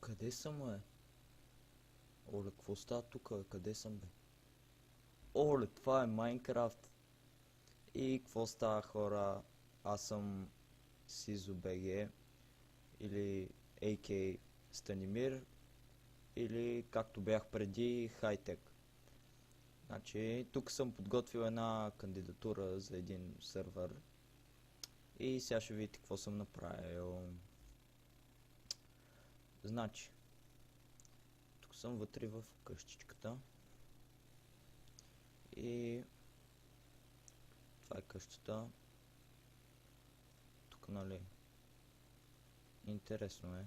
Къде съм, бе? Оле, какво става тук, бе? Къде съм, бе? Оле, това е Майнкрафт. И какво става, хора? Аз съм SizoBG или AK Станимир или както бях преди Хайтек. Значи, тук съм подготвил една кандидатура за един сървър и сега ще видите какво съм направил. Значи, тук съм вътре в къщичката и това е къщата. Тук, нали, интересно е.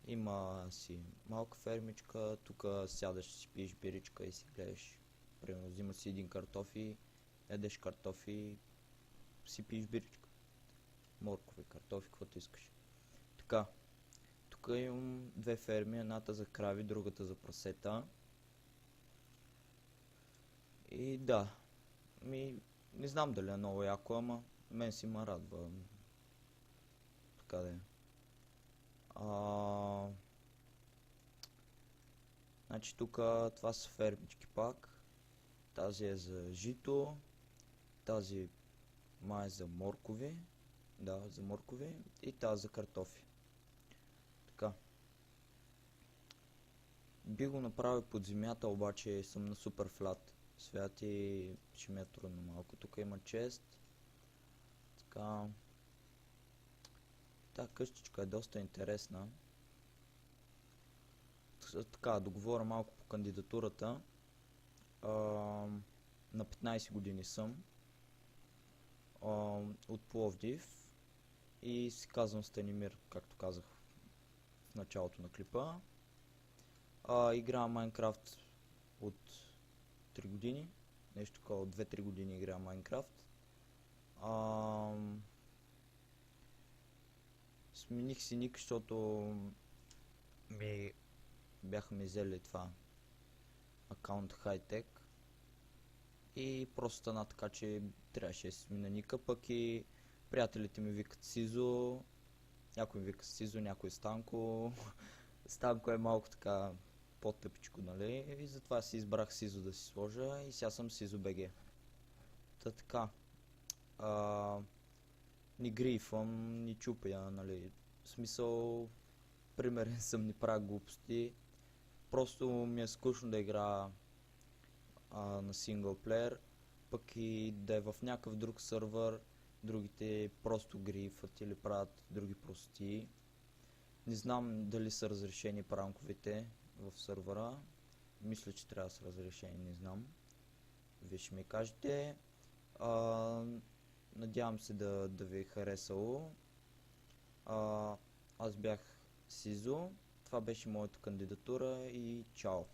Има си малка фермичка, тук сядаш, си пиеш биричка и си гледаш. Примерно взимаш си един картофи, ядеш картофи, си пиеш биричка. Моркови, картофи, каквото искаш. Така, тук имам две ферми, едната за крави, другата за прасета. И да, не знам дали е много яко, ама мен си ме радва. Така да е. Значи тук това са фермички пак. Тази е за жито, тази май е за моркови. Да, за моркови и тази за картофи. Така. Би го направил под земята, обаче съм на супер флат свят и ще ми е трудно малко. Тук има чест. Така. Тази къщичка е доста интересна. Така, договоря малко по кандидатурата. На 15 години съм. От Пловдив. И си казвам Станимир, както казах в началото на клипа. Играя Майнкрафт от 3 години. Нещо такова, от 2-3 години играя Майнкрафт. Смених си ник, защото бяха ми взели това аккаунт Hightech и просто стана така, че трябваше да си смена ника, пък и приятелите ми викат Сизо, някой ми вика Сизо, някой Станко. Станко е малко така по-тъпичко, нали, и затова си избрах Сизо да си сложа и сега съм SizoBG. Та така, ни грифвам, ни чупя, нали, в смисъл, примерен съм, ни правя глупости. Просто ми е скучно да играя на синглплеер, пък и да е в някакъв друг сървър, другите просто грифат или правят други прости. Не знам дали са разрешени пранковете в сървъра. Мисля, че трябва да са разрешени, не знам. Вие ще ми кажете. Надявам се да ви е харесало. Аз бях Сизо. Това беше моята кандидатура и чао!